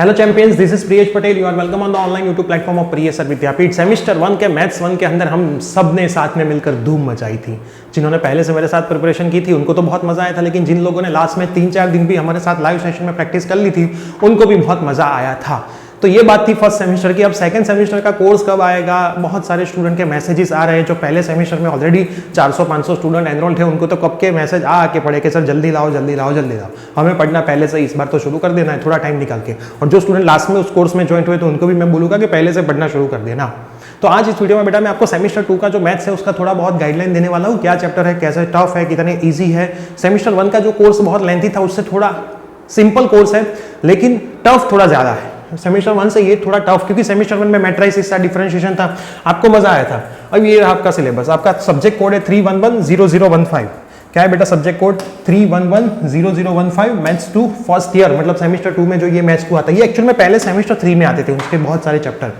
Hello champions, this is Priyesh Patel. You are welcome on the online YouTube platform of Priya sir Vidyapeeth. Semester 1 के maths 1 के अंदर हम सब ने साथ में मिलकर धूम मचाई थी। जिन्होंने पहले से मेरे साथ प्रिपरेशन की थी उनको तो बहुत मजा आया था, लेकिन जिन लोगों ने लास्ट में 3-4 दिन भी हमारे साथ लाइव सेशन में प्रैक्टिस कर ली थी उनको भी बहुत मजा आया था। तो ये बात थी फर्स्ट सेमेस्टर की। अब सेकंड सेमेस्टर का कोर्स कब आएगा? बहुत सारे स्टूडेंट के मैसेजेस आ रहे हैं जो पहले सेमेस्टर में ऑलरेडी 400-500 स्टूडेंट एनरोल थे, उनको तो कब के मैसेज आके पड़े कि सर जल्दी लाओ जल्दी लाओ जल्दी लाओ। हमें पढ़ना पहले से इस बार तो शुरू कर देना है, थोड़ा टाइम निकाल के। और जो स्टूडेंट लास्ट में उस कोर्स में ज्वाइन हुए तो उनको भी मैं बोलूँगा कि पहले से पढ़ना शुरू कर देना। तो आज इस वीडियो में बेटा मैं आपको सेमेस्टर 2 का जो मैथ्स है उसका थोड़ा बहुत गाइडलाइन देने वाला हूँ। क्या चैप्टर है, कैसे टफ है, कितने ईजी है। सेमेस्टर 1 का जो कोर्स बहुत लेंथी था उससे थोड़ा सिंपल कोर्स है, लेकिन टफ थोड़ा ज्यादा है। सेमेस्टर 1 से ये थोड़ा टफ, क्योंकि सेमेस्टर 1 में मैट्रिसेस था, डिफरेंशिएशन था, आपको मजा आया था। अब ये रहा आपका सिलेबस। आपका सब्जेक्ट कोड है 3110015। क्या है बेटा? Subject code 3110015 maths 2 first year, मतलब सेमेस्टर 2 में जो ये मैथ्स 2 आता है, ये एक्चुअल में पहले सेमेस्टर 3 में आते थे उसके बहुत सारे चैप्टर।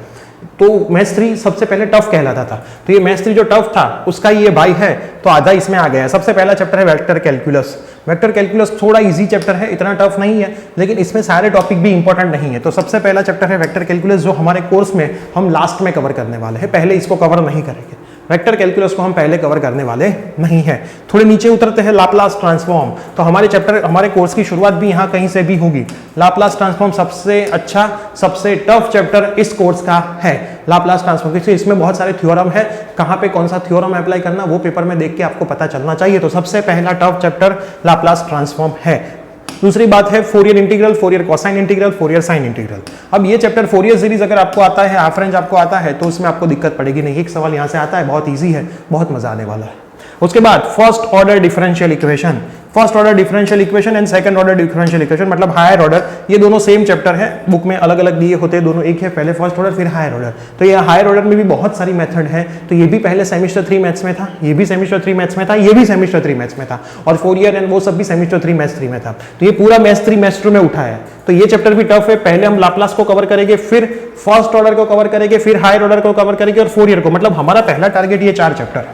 तो मैथ्स 3 सबसे पहले टफ कहलाता था, तो ये मैथ्स 3 जो टफ था उसका ये भाई है, तो आधा इसमें आ गया है। सबसे पहला चैप्टर है वेक्टर कैलकुलस। वेक्टर कैलकुलस थोड़ा इजी चैप्टर है, इतना टफ नहीं है, लेकिन इसमें सारे टॉपिक भी इंपॉर्टेंट नहीं है। तो सबसे पहला चैप्टर है वेक्टर कैलकुलस, जो हमारे कोर्स में हम लास्ट में कवर करने वाले हैं, पहले इसको कवर नहीं करेंगे। वेक्टर कैलकुलस को हम पहले कवर करने वाले नहीं है। थोड़े नीचे उतरते हैं, लाप्लास ट्रांसफॉर्म। तो हमारे चैप्टर, हमारे कोर्स की शुरुआत भी यहाँ कहीं से भी होगी। लाप्लास ट्रांसफॉर्म सबसे अच्छा, सबसे टफ चैप्टर इस कोर्स का है, लाप्लास ट्रांसफॉर्म। क्योंकि इसमें बहुत सारे थ्योरम है, कहाँ पे कौन सा थ्योरम अप्लाई करना वो पेपर में देख के आपको पता चलना चाहिए। तो सबसे पहला टफ चैप्टर लाप्लास ट्रांसफॉर्म है। दूसरी बात है Fourier integral, Fourier cosine integral, Fourier sine integral. अब ये चैप्टर फोरियर सीरीज अगर आपको आता है, हाफ रेंज आपको आता है, तो उसमें आपको दिक्कत पड़ेगी नहीं। एक सवाल यहाँ से आता है, बहुत इजी है, बहुत मजा आने वाला है। उसके बाद first order differential equation, first order differential equation and second order differential equation, मतलब हायर ऑर्डर। ये दोनों सेम चैप्टर है, बुक में अलग अलग दिए होते हैं, दोनों एक है, पहले फर्स्ट ऑर्डर फिर हायर ऑर्डर। तो ये हायर ऑर्डर में भी बहुत सारी मेथड है। तो ये भी पहले सेमेस्टर 3 मैथ्स में था, ये भी सेमेस्टर 3 मैथ्स में था, ये भी सेमेस्टर 3 मैथ्स में था, और फोरियर एंड वो सब भी सेमेस्टर 3 मैथ्स 3 में था। तो ये पूरा मैथ्स 3 मैथ्स 2 में उठा है। तो ये चैप्टर भी टफ है। पहले हम लाप्लास को कवर करेंगे, फिर फर्स्ट ऑर्डर को कवर करेंगे, फिर हायर ऑर्डर को कवर करेंगे और फोरियर को। मतलब हमारा पहला टारगेट ये 4 चैप्टर,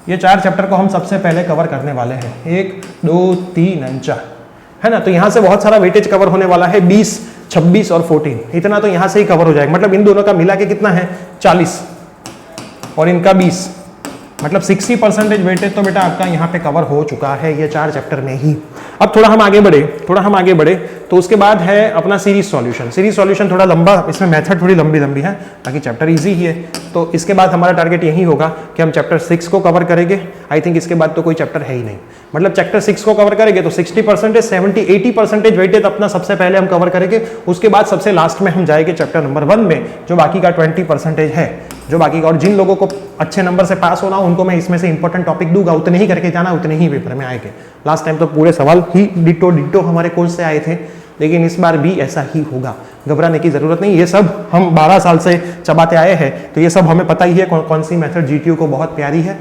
ये 4 चैप्टर को हम सबसे पहले कवर करने वाले हैं। 1, 2, 3 और 4 है ना। तो यहाँ से बहुत सारा वेटेज कवर होने वाला है, 20, 26 और 14, इतना तो यहाँ से ही कवर हो जाएगा। मतलब इन दोनों का मिला के कितना है? 40 और इनका 20, मतलब 60% वेटेज तो बेटा आपका यहाँ पे कवर हो चुका है ये 4 चैप्टर में ही। अब थोड़ा हम आगे बढ़े तो उसके बाद है अपना सीरीज सॉल्यूशन। सीरीज सॉल्यूशन थोड़ा लंबा, इसमें मेथड थोड़ी लंबी है, बाकी चैप्टर इजी ही है। तो इसके बाद हमारा टारगेट यही होगा कि हम चैप्टर 6 को कवर करेंगे। आई थिंक इसके बाद तो कोई चैप्टर है ही नहीं। मतलब चैप्टर 6 को कवर करेंगे तो 60%, 70-80% वेटेज अपना सबसे पहले हम कवर करेंगे। उसके बाद सबसे लास्ट में हम जाएंगे चैप्टर नंबर 1 में, जो बाकी का 20% है, जो बाकी का। और जिन लोगों को अच्छे नंबर से पास होना उनको मैं इसमें से इंपॉर्टेंट टॉपिक दूंगा, उतने ही करके जाना, उतने ही पेपर में आएंगे। लास्ट टाइम तो पूरे सवाल ही डिट्टो हमारे कोर्स से आए थे, लेकिन इस बार भी ऐसा ही होगा। घबराने की जरूरत नहीं, ये सब हम 12 साल से चबाते आए हैं, तो ये सब हमें पता ही है कौन सी मेथड जीटीयू को बहुत प्यारी है,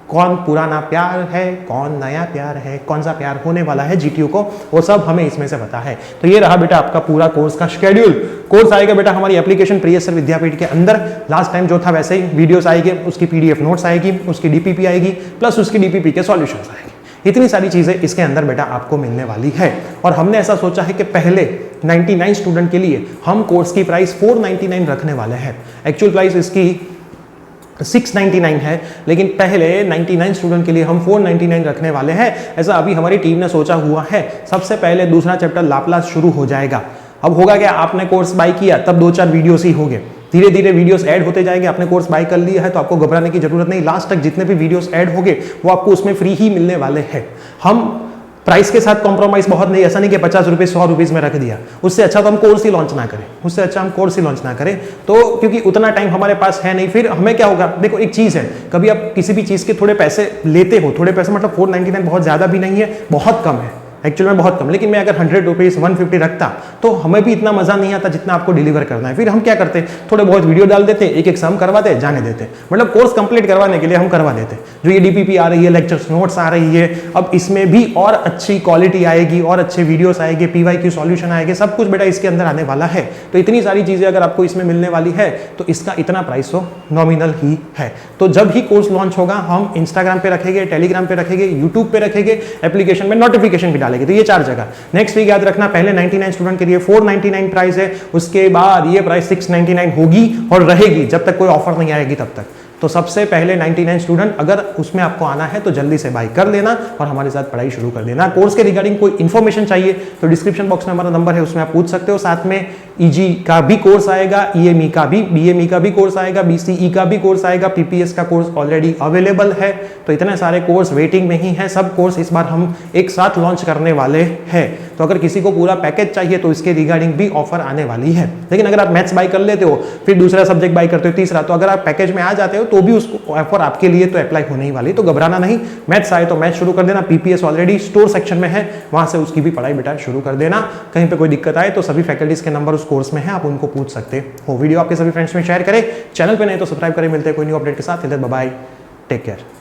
कौन पुराना प्यार है, कौन नया प्यार है, कौन सा प्यार होने वाला है जीटीयू को, वो सब हमें इसमें से पता है। तो ये रहा बेटा आपका पूरा कोर्स का शेड्यूल। कोर्स आएगा बेटा हमारी एप्लीकेशन प्रिय सर विद्यापीठ के अंदर। लास्ट टाइम जो था वैसे ही वीडियोस आएगी, उसकी पीडीएफ नोट्स आएगी, उसकी डीपीपी आएगी, प्लस उसकी डीपीपी के सॉल्यूशंस आएंगे। इतनी सारी चीजें इसके अंदर बेटा आपको मिलने वाली है। और हमने ऐसा सोचा है कि पहले 99 स्टूडेंट के लिए हम कोर्स की प्राइस 499 रखने वाले हैं। एक्चुअल प्राइस इसकी 699 है, लेकिन पहले 99 स्टूडेंट के लिए हम 499 रखने वाले हैं। ऐसा अभी हमारी टीम ने सोचा हुआ है। सबसे पहले दूसरा चैप्टर लाप्लास शुरू हो जाएगा। अब होगा क्या, आपने कोर्स बाय किया तब 2-4 वीडियोस ही होंगे, धीरे धीरे वीडियोस ऐड होते जाएंगे। आपने कोर्स बाय कर लिया है तो आपको घबराने की जरूरत नहीं। लास्ट तक जितने भी वीडियोस ऐड होंगे वो आपको उसमें फ्री ही मिलने वाले हैं। हम प्राइस के साथ कॉम्प्रोमाइज बहुत नहीं, ऐसा नहीं कि 50 रुपये 100 रुपीज में रख दिया। उससे अच्छा तो हम कोर्स ही लॉन्च ना करें, तो क्योंकि उतना टाइम हमारे पास है नहीं। फिर हमें क्या होगा, देखो एक चीज है, कभी आप किसी भी चीज के थोड़े पैसे लेते हो, थोड़े पैसे मतलब 499 बहुत ज्यादा भी नहीं है, बहुत कम है एक्चुअल में, बहुत कम। लेकिन मैं अगर 100 रुपीज 150 रखता तो हमें भी इतना मजा नहीं आता जितना आपको डिलीवर करना है। फिर हम क्या करते, थोड़े बहुत वीडियो डाल देते, एक सम करवाते, जाने देते। मतलब कोर्स कंप्लीट करवाने के लिए हम करवा देते। जो ये डीपीपी आ रही है, लेक्चर्स नोट्स आ रही है, अब इसमें भी और अच्छी क्वालिटी आएगी, और अच्छे वीडियोस आएंगे, पीवाईक्यू सॉल्यूशन आएंगे, सब कुछ बेटा इसके अंदर आने वाला है। तो इतनी सारी चीजें अगर आपको इसमें मिलने वाली है तो इसका इतना प्राइस तो नॉमिनल ही है। तो जब ही कोर्स लॉन्च होगा हम इंस्टाग्राम पे रखेंगे, टेलीग्राम पे रखेंगे, यूट्यूब पे रखेंगे, एप्लीकेशन में नोटिफिकेशन भी डालेंगे। निकालेगी। तो ये 4 जगह। नेक्स्ट वीक याद रखना, पहले 99 स्टूडेंट के लिए 499 प्राइस है, उसके बाद ये प्राइस 699 होगी और रहेगी जब तक कोई ऑफर नहीं आएगी तब तक। तो सबसे पहले 99 स्टूडेंट अगर उसमें आपको आना है तो जल्दी से बाय कर लेना और हमारे साथ पढ़ाई शुरू कर देना। कोर्स के रिगार्डिंग कोई इन्फॉर्मेशन चाहिए तो डिस्क्रिप्शन बॉक्स में हमारा नंबर है, उसमें आप पूछ सकते हो। साथ में ईजी का भी कोर्स आएगा, ईएमई का भी, बीएमई का भी कोर्स आएगा, बीसीई का भी कोर्स आएगा, पीपीएस का कोर्स ऑलरेडी अवेलेबल है। तो इतने सारे कोर्स वेटिंग में ही है। सब कोर्स इस बार हम एक साथ लॉन्च करने वाले हैं। तो अगर किसी को पूरा पैकेज चाहिए तो इसके रिगार्डिंग भी ऑफर आने वाली है। लेकिन अगर आप मैथ्स बाय कर लेते हो, फिर दूसरा सब्जेक्ट बाय करते हो, तीसरा, तो अगर आप पैकेज में आ जाते हो तो भी उसको ऑफर आपके लिए तो अप्लाई होने ही वाली। तो घबराना नहीं, मैथ्स आए तो मैथ्स शुरू कर देना। पीपीएस ऑलरेडी स्टोर सेक्शन में है, वहां से उसकी भी पढ़ाई बेटा शुरू कर देना। कहीं पे कोई दिक्कत आए तो सभी फैकल्टीज के नंबर उस कोर्स में है, आप उनको पूछ सकते हो। वीडियो आपके सभी फ्रेंड्स में शेयर करें, चैनल पे नहीं तो सब्सक्राइब करें। मिलते हैं कोई न्यू अपडेट के साथ। Bye bye, take care.